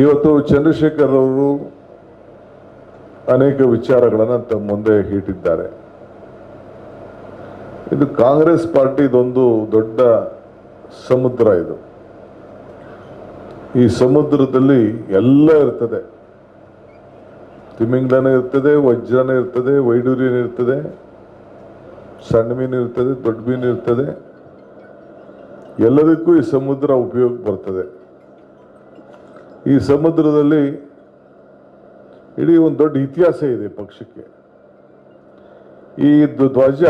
ಇವತ್ತು ಚಂದ್ರಶೇಖರ್ ಅವರು ಅನೇಕ ವಿಚಾರಗಳನ್ನು ತಮ್ಮ ಮುಂದೆ ಇಟ್ಟಿದ್ದಾರೆ. ಇದು ಕಾಂಗ್ರೆಸ್ ಪಾರ್ಟಿದೊಂದು ದೊಡ್ಡ ಸಮುದ್ರ. ಇದು ಈ ಸಮುದ್ರದಲ್ಲಿ ಎಲ್ಲ ಇರ್ತದೆ. ತಿಮಿಂಗ್ಲನೇ ಇರ್ತದೆ, ವಜ್ರನೇ ಇರ್ತದೆ, ವೈಡೂರ್ಯನೇ ಇರ್ತದೆ, ಸಣ್ಣ ಮೀನು ಇರ್ತದೆ, ದೊಡ್ಡ ಮೀನು ಇರ್ತದೆ. ಎಲ್ಲದಕ್ಕೂ ಈ ಸಮುದ್ರ ಉಪಯೋಗ ಬರ್ತದೆ. ಈ ಸಮುದ್ರದಲ್ಲಿ ಇಡೀ ಒಂದು ದೊಡ್ಡ ಇತಿಹಾಸ ಇದೆ ಪಕ್ಷಕ್ಕೆ. ಈ ಧ್ವಜ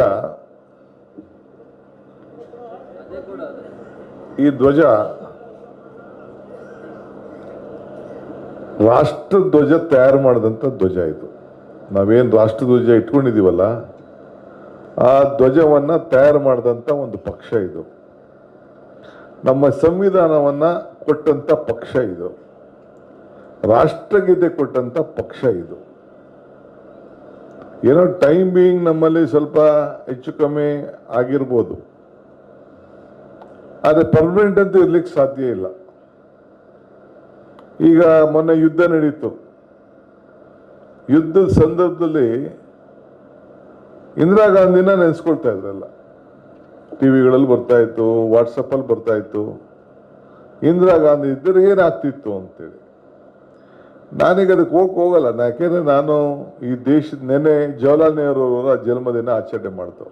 ರಾಷ್ಟ್ರ ಧ್ವಜ ತಯಾರು ಮಾಡಿದಂಥ ಧ್ವಜ. ಇದು ನಾವೇನು ರಾಷ್ಟ್ರ ಧ್ವಜ ಇಟ್ಕೊಂಡಿದ್ದೀವಲ್ಲ, ಆ ಧ್ವಜವನ್ನ ತಯಾರು ಮಾಡಿದಂಥ ಒಂದು ಪಕ್ಷ ಇದು. ನಮ್ಮ ಸಂವಿಧಾನವನ್ನ ಕೊಟ್ಟಂತ ಪಕ್ಷ ಇದು. ರಾಷ್ಟ್ರಗೀತೆ ಕೊಟ್ಟಂತ ಪಕ್ಷ ಇದು. ಏನೋ ಟೈಮ್ ಬೀಯಿಂಗ್ ನಮ್ಮಲ್ಲಿ ಸ್ವಲ್ಪ ಹೆಚ್ಚು ಕಮ್ಮಿ ಆಗಿರ್ಬೋದು, ಆದರೆ ಪರ್ಮನೆಂಟ್ ಅಂತೂ ಇರ್ಲಿಕ್ಕೆ ಸಾಧ್ಯ ಇಲ್ಲ. ಈಗ ಮೊನ್ನೆ ಯುದ್ಧ ನಡೀತು. ಯುದ್ಧದ ಸಂದರ್ಭದಲ್ಲಿ ಇಂದಿರಾ ಗಾಂಧಿನ ನೆನೆಸ್ಕೊಳ್ತಾ ಇದ್ರಲ್ಲ, ಟಿವಿಗಳಲ್ಲಿ ಬರ್ತಾ ಇತ್ತು, ವಾಟ್ಸಪ್ ಅಲ್ಲಿ ಬರ್ತಾ ಇತ್ತು. ಇಂದಿರಾ ಗಾಂಧಿ ಇದ್ದರೆ ಏನಾಗ್ತಿತ್ತು ಅಂತೇಳಿ. ನಾನೀಗ ಅದಕ್ಕೆ ಹೋಗಲ್ಲ. ಯಾಕೆಂದ್ರೆ ನಾನು ಈ ದೇಶದ ನೆನೆ ಜವಾಹರ್ಲಾಲ್ ನೆಹರು ಅವರ ಜನ್ಮದಿನ ಆಚರಣೆ ಮಾಡ್ತು,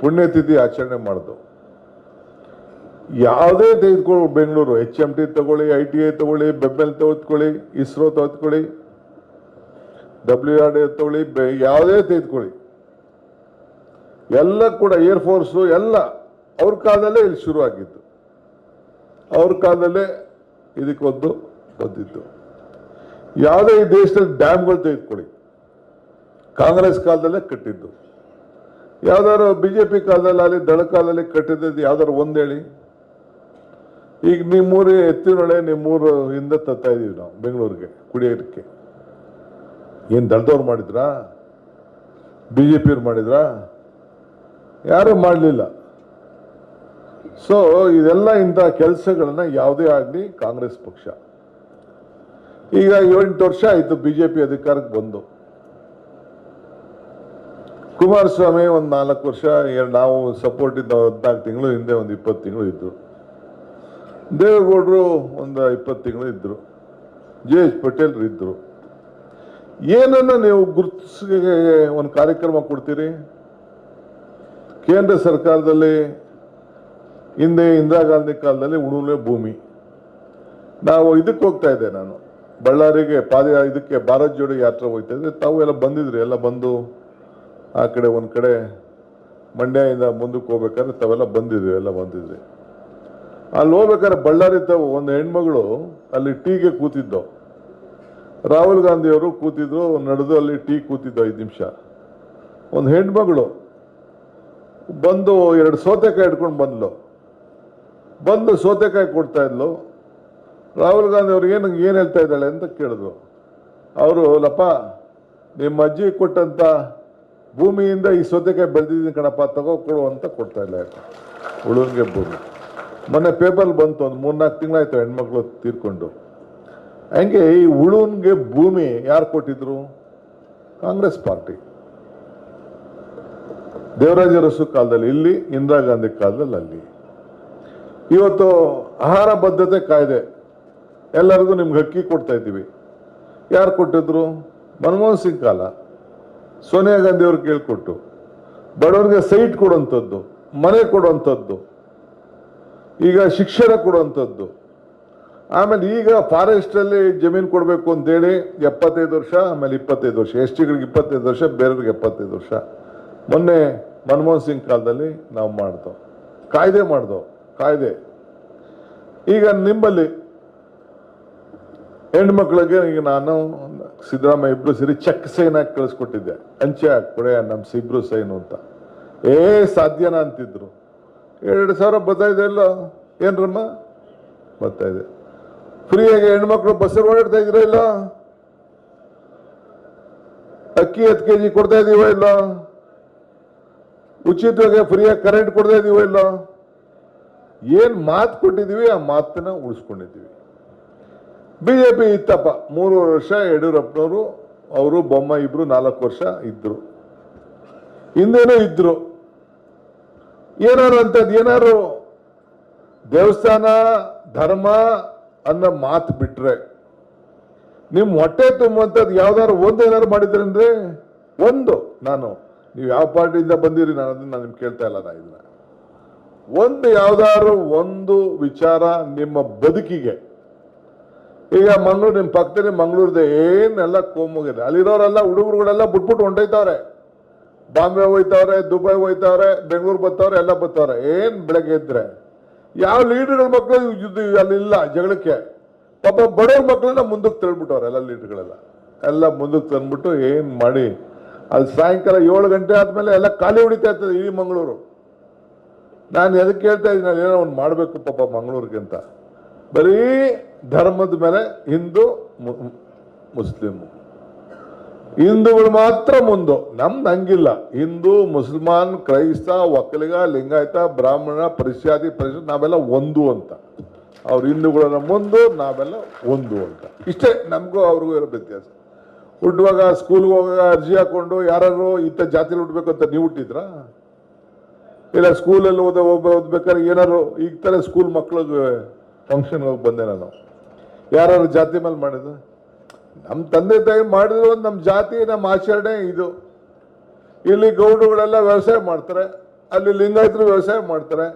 ಪುಣ್ಯತಿಥಿ ಆಚರಣೆ ಮಾಡ್ದು. ಯಾವುದೇ ತೆಗೆದುಕೊಳ್ಳಿ, ಬೆಂಗಳೂರು HMT ತಗೊಳ್ಳಿ, ITI ತಗೊಳ್ಳಿ, ಬೆಬ್ಬೆಲ್ ತೆಗೆದುಕೊಳ್ಳಿ, ಇಸ್ರೋ ತೆಗೆದುಕೊಳ್ಳಿ, WRD ತಗೊಳ್ಳಿ, ಯಾವುದೇ ತೆಗೆದುಕೊಳ್ಳಿ, ಎಲ್ಲ ಕೂಡ ಏರ್ಫೋರ್ಸು ಎಲ್ಲ ಅವ್ರ ಕಾಲದಲ್ಲೇ ಇಲ್ಲಿ ಶುರು ಆಗಿದ್ದು. ಅವ್ರ ಕಾಲದಲ್ಲೇ ಇದಕ್ಕೊಂದು ಬಂದಿತ್ತು. ಯಾವುದೇ ಈ ದೇಶದಲ್ಲಿ ಡ್ಯಾಮ್ಗಳು ತೆಗೆದುಕೊಳ್ಳಿ, ಕಾಂಗ್ರೆಸ್ ಕಾಲದಲ್ಲೇ ಕಟ್ಟಿದ್ದು. ಯಾವ್ದಾದ್ರು BJP ಕಾಲದಲ್ಲಿ ಅಲ್ಲಿ ದಳ ಕಾಲದಲ್ಲಿ ಕಟ್ಟಿದ್ದು ಯಾವ್ದಾದ್ರು ಒಂದ್ ಹೇಳಿ. ಈಗ ನಿಮ್ಮೂರು ಎತ್ತಿನೊಳೆ, ನಿಮ್ಮೂರು ಇಂದ ತತ್ತಾ ಇದೀವಿ ನಾವು ಬೆಂಗಳೂರಿಗೆ ಕುಡಿಯೋದಕ್ಕೆ. ಏನ್ ದಳದವ್ರು ಮಾಡಿದ್ರಾ? BJP ಅವ್ರು ಮಾಡಿದ್ರಾ? ಯಾರು ಮಾಡಲಿಲ್ಲ. ಸೊ ಇದೆಲ್ಲ ಇಂಥ ಕೆಲಸಗಳನ್ನ ಯಾವುದೇ ಆಗಲಿ ಕಾಂಗ್ರೆಸ್ ಪಕ್ಷ. ಈಗ 8 ವರ್ಷ ಆಯ್ತು BJP ಅಧಿಕಾರಕ್ಕೆ ಬಂದು. ಕುಮಾರಸ್ವಾಮಿ ಒಂದು 4 ವರ್ಷ, ನಾವು ಸಪೋರ್ಟ್ ಇದ್ದ 14 ತಿಂಗಳು ಹಿಂದೆ ಒಂದು 20 ತಿಂಗಳು ಇದ್ರು. ದೇವೇಗೌಡರು ಒಂದು 20 ತಿಂಗಳು ಇದ್ರು. JH ಪಟೇಲ್ ಇದ್ರು. ಏನನ್ನ ನೀವು ಗುರುತಿಸಿ ಒಂದು ಕಾರ್ಯಕ್ರಮ ಕೊಡ್ತೀರಿ? ಕೇಂದ್ರ ಸರ್ಕಾರದಲ್ಲಿ ಹಿಂದೆ ಇಂದಿರಾ ಗಾಂಧಿ ಕಾಲದಲ್ಲಿ ಉಳುಮೆ ಭೂಮಿ. ನಾವು ಇದಕ್ಕೆ ಹೋಗ್ತಾ ಇದ್ದೆ, ನಾನು ಬಳ್ಳಾರಿಗೆ ಇದಕ್ಕೆ ಭಾರತ್ ಜೋಡಿ ಯಾತ್ರೆ ಹೋಗ್ತಾ ಇದ್ದೆ. ತಾವು ಎಲ್ಲ ಬಂದಿದ್ರಿ, ಎಲ್ಲ ಬಂದು ಆ ಕಡೆ ಒಂದ್ ಕಡೆ ಮಂಡ್ಯದಿಂದ ಮುಂದಕ್ಕೆ ಹೋಗ್ಬೇಕಾದ್ರೆ ತಾವೆಲ್ಲ ಬಂದಿದ್ವಿ, ಎಲ್ಲ ಬಂದಿದ್ರಿ. ಅಲ್ಲಿ ಹೋಗ್ಬೇಕಾದ್ರೆ ಬಳ್ಳಾರಿ ತಾವು ಒಂದು ಹೆಣ್ಮಗಳು ಅಲ್ಲಿ ಟೀಗೆ ಕೂತಿದ್ದವು. ರಾಹುಲ್ ಗಾಂಧಿ ಅವರು ಕೂತಿದ್ರು, ನಡೆದು ಅಲ್ಲಿ ಟೀ ಕೂತಿದ್ದು 5 ನಿಮಿಷ. ಒಂದು ಹೆಣ್ಮಗಳು ಬಂದು 2 ಸೌತೆಕಾಯಿ ಇಟ್ಕೊಂಡು ಬಂದು ಸೌತೆಕಾಯಿ ಕೊಡ್ತಾ ಇದ್ಲು. ರಾಹುಲ್ ಗಾಂಧಿ ಅವ್ರಿಗೆ ಏನ್ ಹೇಳ್ತಾ ಇದ್ದಾಳೆ ಅಂತ ಕೇಳಿದ್ರು. ಅವರು, ಲಪ್ಪ ನಿಮ್ಮ ಅಜ್ಜಿ ಕೊಟ್ಟಂತ ಭೂಮಿಯಿಂದ ಈ ಸೌತೆಕಾಯಿ ಬೆಳೆದಿದ್ದೀನಿ ಕಣಪ್ಪ, ತಗೊಡು ಅಂತ ಕೊಡ್ತಾ ಇಲ್ಲ. ಉಳುವಿಗೆ ಭೂಮಿ ಮೊನ್ನೆ ಪೇಪರ್ ಬಂತು, ಒಂದು 3-4 ತಿಂಗಳಾಯ್ತು ಹೆಣ್ಮಕ್ಳು ತೀರ್ಕೊಂಡು. ಹಂಗೆ ಈ ಉಳುವಿಗೆ ಭೂಮಿ ಯಾರು ಕೊಟ್ಟಿದ್ರು? ಕಾಂಗ್ರೆಸ್ ಪಾರ್ಟಿ. ದೇವರಾಜ ಅರಸು ಕಾಲದಲ್ಲಿ ಇಲ್ಲಿ, ಇಂದಿರಾ ಗಾಂಧಿ ಕಾಲದಲ್ಲಿ ಅಲ್ಲಿ. ಇವತ್ತು ಆಹಾರ ಬದ್ಧತೆ ಕಾಯ್ದೆ, ಎಲ್ಲರಿಗೂ ನಿಮ್ಗೆ ಅಕ್ಕಿ ಕೊಡ್ತಾ ಇದ್ದೀವಿ. ಯಾರು ಕೊಟ್ಟಿದ್ರು? ಮನಮೋಹನ್ ಸಿಂಗ್ ಕಾಲ. ಸೋನಿಯಾ ಗಾಂಧಿ ಅವ್ರು ಕೇಳ್ಕೊಟ್ಟು ಬಡವರಿಗೆ ಸೈಟ್ ಕೊಡುವಂಥದ್ದು, ಮನೆ ಕೊಡುವಂಥದ್ದು, ಈಗ ಶಿಕ್ಷಣ ಕೊಡುವಂಥದ್ದು. ಆಮೇಲೆ ಈಗ ಫಾರೆಸ್ಟ್ ಅಲ್ಲಿ ಜಮೀನು ಕೊಡಬೇಕು ಅಂತೇಳಿ 75 ವರ್ಷ, ಆಮೇಲೆ 25 ವರ್ಷ, ಎಸ್ಟಿಗಳಿಗೆ 25 ವರ್ಷ, ಬೇರೆಯವ್ರಿಗೆ 75 ವರ್ಷ. ಮೊನ್ನೆ ಮನಮೋಹನ್ ಸಿಂಗ್ ಕಾಲದಲ್ಲಿ ನಾವು ಮಾಡ್ದೋ ಕಾಯ್ದೆ. ಈಗ ನಿಮ್ಮಲ್ಲಿ ಹೆಣ್ಮಕ್ಳಿಗೆ ಈಗ ನಾನು ಸಿದ್ದರಾಮಯ್ಯ ಇಬ್ರು ಸೇರಿ ಚೆಕ್ ಸೈನ್ ಹಾಕಿ ಕಳಿಸ್ಕೊಟ್ಟಿದ್ದೆ, ಅಂಚೆ ಹಾಕೊಡೆ ನಮ್ಮ ಇಬ್ರು ಸೈನು ಅಂತ. ಸಾಧ್ಯನಾ ಅಂತಿದ್ರು. 2,000 ಬರ್ತಾ ಇದೆ ಇಲ್ಲ? ಏನ್ರಮ್ಮ ಬರ್ತಾ ಇದೆ. ಫ್ರೀಯಾಗಿ ಹೆಣ್ಮಕ್ಳು ಬಸ್ಸಲ್ಲಿ ಓಡಾಡ್ತಾ ಇದ್ರ ಇಲ್ಲ? ಅಕ್ಕಿ 10 kg ಕೊಡ್ತಾ ಇದೀವ ಇಲ್ಲ? ಉಚಿತವಾಗಿ ಫ್ರೀಯಾಗಿ ಕರೆಂಟ್ ಕೊಡ್ತಾ ಇದೀವ ಇಲ್ಲ? ಏನು ಮಾತು ಕೊಟ್ಟಿದ್ದೀವಿ ಆ ಮಾತನ್ನ ಉಳಿಸ್ಕೊಂಡಿದ್ದೀವಿ. ಬಿಜೆಪಿ ಇತ್ತಪ್ಪ 3 ವರ್ಷ ಯಡಿಯೂರಪ್ಪನವರು, ಅವರು ಬೊಮ್ಮ ಇಬ್ರು 4 ವರ್ಷ ಇದ್ರು, ಹಿಂದೇನೂ ಇದ್ರು. ಏನಾರು ಅಂತದ್ದು ಏನಾರು ದೇವಸ್ಥಾನ ಧರ್ಮ ಅನ್ನೋ ಮಾತು ಬಿಟ್ರೆ ನಿಮ್ಮ ಹೊಟ್ಟೆ ತುಂಬುವಂಥದ್ದು ಯಾವ್ದಾದ್ರು ಏನಾರು ಮಾಡಿದ್ರಂದ್ರೆ ನೀವು ಯಾವ ಪಾರ್ಟಿಯಿಂದ ಬಂದಿರಿ, ನಾನು ನಿಮ್ಗೆ ಕೇಳ್ತಾ ಇಲ್ಲ. ಇದನ್ನ ಯಾವ್ದಾದ್ರು ಒಂದು ವಿಚಾರ ನಿಮ್ಮ ಬದುಕಿಗೆ, ಈಗ ಮಂಗಳೂರು ನಿಮ್ಮ ಪಕ್ಕದಲ್ಲಿ ಮಂಗಳೂರದ ಏನೆಲ್ಲ ಕೋಮೋಗಿದೆ, ಅಲ್ಲಿರೋರೆಲ್ಲ ಹುಡುಗರುಗಳೆಲ್ಲ ಬಿಟ್ಬಿಟ್ಟು ಹೊಂಟೈತಾವ್ರೆ, ಬಾಂಬೆ ಹೋಯ್ತವ್ರೆ, ದುಬೈ ಹೋಯ್ತವ್ರೆ, ಬೆಂಗಳೂರು ಬರ್ತಾವ್ರೆ, ಎಲ್ಲ ಬರ್ತಾವ್ರೆ. ಬೆಳಗ್ಗೆ ಇದ್ರೆ ಯಾವ ಲೀಡರ್ಗಳ ಮಕ್ಕಳು ಅಲ್ಲಿಲ್ಲ ಜಗಳಕ್ಕೆ, ಪಾಪ ಬಡವ್ರ ಮಕ್ಕಳನ್ನ ಮುಂದಕ್ಕೆ ತಳ್ಬಿಟ್ಟವ್ರೆ. ಎಲ್ಲ ಲೀಡರ್ಗಳೆಲ್ಲ ಮುಂದಕ್ಕೆ ತಂದ್ಬಿಟ್ಟು ಮಾಡಿ ಅದು ಸಾಯಂಕಾಲ 7 ಗಂಟೆ ಆದ್ಮೇಲೆ ಎಲ್ಲ ಖಾಲಿ ಹೊಡಿತಾ ಇರ್ತದೆ ಇಡೀ ಮಂಗಳೂರು. ನಾನು ಎದಕ್ಕೆ ಹೇಳ್ತಾ ಇದ್ದೀನಿ, ನಾನು ಏನೋ ಒಂದು ಮಾಡಬೇಕು ಪಾಪ ಮಂಗಳೂರಿಗೆ ಅಂತ. ಬರೀ ಧರ್ಮದ ಮೇಲೆ ಹಿಂದೂ ಮುಸ್ಲಿಂ, ಹಿಂದೂಗಳು ಮಾತ್ರ ಮುಂದು. ನಮ್ದು ಹಂಗಿಲ್ಲ. ಹಿಂದೂ ಮುಸಲ್ಮಾನ್ ಕ್ರೈಸ್ತ ಒಕ್ಕಲಿಗ ಲಿಂಗಾಯತ ಬ್ರಾಹ್ಮಣ ಪರಿಶಾದಿ ನಾವೆಲ್ಲ ಒಂದು ಅಂತ. ಅವ್ರ ಹಿಂದೂಗಳನ್ನ ಮುಂದು, ನಾವೆಲ್ಲ ಒಂದು ಅಂತ. ಇಷ್ಟೇ ನಮಗೂ ಅವ್ರಿಗೂ ಇರೋ ವ್ಯತ್ಯಾಸ. ಹುಟ್ಟುವಾಗ ಸ್ಕೂಲ್ಗೆ ಹೋಗುವಾಗ ಅರ್ಜಿ ಹಾಕೊಂಡು ಯಾರು ಇಂಥ ಜಾತಿಲಿ ಹುಟ್ಟಬೇಕು ಅಂತ ನೀವು ಹುಟ್ಟಿದ್ರಾ? ಇಲ್ಲ ಸ್ಕೂಲಲ್ಲಿ ಓದ್ಬೇಕಾದ್ರೆ ಏನಾರು ಈಗ ತರ ಸ್ಕೂಲ್ ಮಕ್ಳಿಗೆ ಫಂಕ್ಷನ್ ಹೋಗಿ ಬಂದೆ ನಾನು, ಯಾರು ಜಾತಿ ಮೇಲೆ ಮಾಡಿದ್ರು? ನಮ್ಮ ತಂದೆ ತಾಯಿ ಮಾಡಿದ್ರು ನಮ್ಮ ಜಾತಿ, ನಮ್ಮ ಆಚರಣೆ ಇದು. ಇಲ್ಲಿ ಗೌಡರುಗಳೆಲ್ಲ ವ್ಯವಸಾಯ ಮಾಡ್ತಾರೆ, ಅಲ್ಲಿ ಲಿಂಗಾಯತರು ವ್ಯವಸಾಯ ಮಾಡ್ತಾರೆ,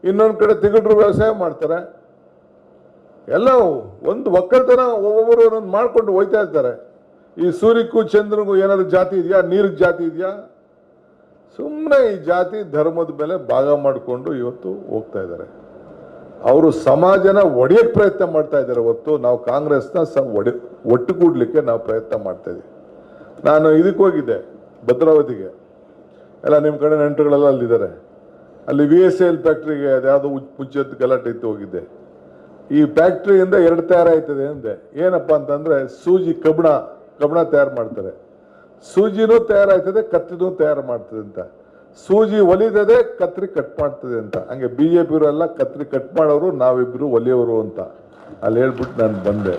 ಇನ್ನೊಂದು ಕಡೆ ತಿಗಟ್ರು ವ್ಯವಸಾಯ ಮಾಡ್ತಾರೆ. ಎಲ್ಲ ಒಂದು ಒಕ್ಕಲ್ತನ ಒಬ್ಬೊಬ್ಬರು ಒಂದೊಂದು ಮಾಡ್ಕೊಂಡು ಹೋಯ್ತಾ ಇರ್ತಾರೆ. ಈ ಸೂರ್ಯಕ್ಕೂ ಚಂದ್ರನಿಗೂ ಏನಾದ್ರು ಜಾತಿ ಇದೆಯಾ? ನೀರಿಗೆ ಜಾತಿ ಇದೆಯಾ? ಸುಮ್ಮನೆ ಈ ಜಾತಿ ಧರ್ಮದ ಮೇಲೆ ಭಾಗ ಮಾಡಿಕೊಂಡು ಇವತ್ತು ಹೋಗ್ತಾ ಇದ್ದಾರೆ. ಅವರು ಸಮಾಜನ ಒಡೆಯಕ್ಕೆ ಪ್ರಯತ್ನ ಮಾಡ್ತಾ ಇದ್ದಾರೆ ಹೊತ್ತು ನಾವು ಕಾಂಗ್ರೆಸ್ನ ಒಟ್ಟುಗೂಡ್ಲಿಕ್ಕೆ ನಾವು ಪ್ರಯತ್ನ ಮಾಡ್ತಾ ಇದ್ದೀವಿ. ನಾನು ಇದಕ್ಕೆ ಹೋಗಿದ್ದೆ ಭದ್ರಾವತಿಗೆ, ಎಲ್ಲ ನಿಮ್ಮ ಕಡೆ ನೆಂಟರುಗಳೆಲ್ಲ ಅಲ್ಲಿದ್ದಾರೆ. ಅಲ್ಲಿ VSL ಫ್ಯಾಕ್ಟ್ರಿಗೆ ಅದ್ಯಾವುದೋ ಮುಂಚೆದ್ದು ಗಲಾಟೆ ಇತ್ತು, ಹೋಗಿದ್ದೆ. ಈ ಫ್ಯಾಕ್ಟ್ರಿಯಿಂದ 2 ತಯಾರಾಯ್ತದೆ ಅಂದೆ. ಏನಪ್ಪ ಅಂತಂದ್ರೆ ಸೂಜಿ ಕಬ್ಬಣ ತಯಾರು ಮಾಡ್ತಾರೆ, ಸೂಜಿನೂ ತಯಾರಾಯ್ತದೆ, ಕತ್ರಿನೂ ತಯಾರು ಮಾಡ್ತದೆ ಅಂತ. ಸೂಜಿ ಒಲಿದದೆ, ಕತ್ರಿ ಕಟ್ ಮಾಡ್ತದೆ ಅಂತ. ಹಂಗೆ BJP ಎಲ್ಲ ಕತ್ರಿ ಕಟ್ ಮಾಡೋರು, ನಾವಿಬ್ರು ಒಲಿಯೋರು ಅಂತ ಅಲ್ಲಿ ಹೇಳ್ಬಿಟ್ಟು ನಾನು ಬಂದೆ.